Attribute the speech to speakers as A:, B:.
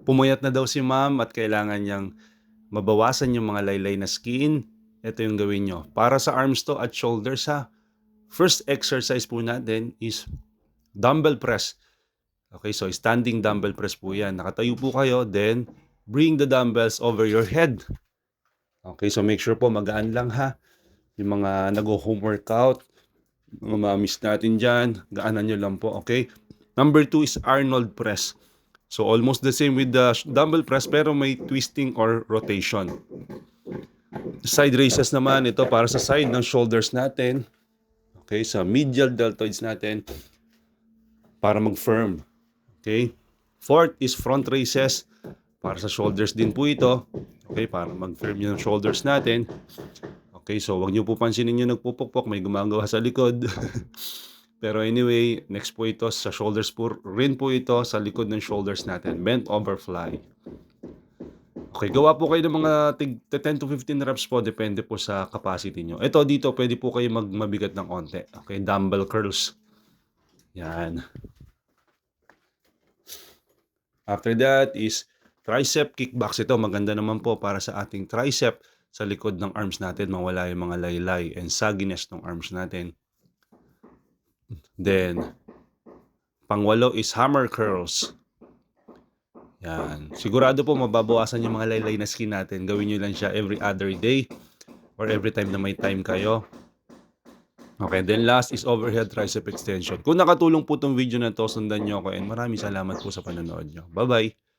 A: pumayat na daw si ma'am at kailangan niyang mabawasan yung mga laylay na skin, ito yung gawin nyo. Para sa arms to at shoulders ha. First exercise po natin is dumbbell press. Okay, so standing dumbbell press po yan. Nakatayo po kayo, then bring the dumbbells over your head. Okay, so make sure po magaan lang ha. Yung mga nag-home workout, mga mamis natin dyan, gaanan nyo lang po, okay? Number 2 is Arnold press. So almost the same with the dumbbell press pero may twisting or rotation. Side raises naman, ito para sa side ng shoulders natin. Okay, sa medial deltoids natin para mag-firm. Okay? Fourth is front raises para sa shoulders din po ito. Okay, para mag-firm yung shoulders natin. Okay, so wag niyo po pansinin yung nagpupukpok, may gumagawa sa likod. Pero anyway, next po ito sa shoulders po rin po ito sa likod ng shoulders natin. Bent over fly. Okay, gawa po kayo ng mga 10 to 15 reps po, depende po sa capacity nyo. Ito dito, pwede po kayo mabigat ng konti. Okay, dumbbell curls. Yan. After that is tricep kickbacks. Ito, maganda naman po para sa ating tricep sa likod ng arms natin. Mawala yung mga laylay and sagginess ng arms natin. Then, pangwalo is hammer curls. Yan. Sigurado po mababawasan yung mga laylay na skin natin. Gawin nyo lang siya every other day or every time na may time kayo. Okay, then last is overhead tricep extension. Kung nakatulong po itong video na to, sundan nyo ako and maraming salamat po sa panonood nyo. Bye-bye!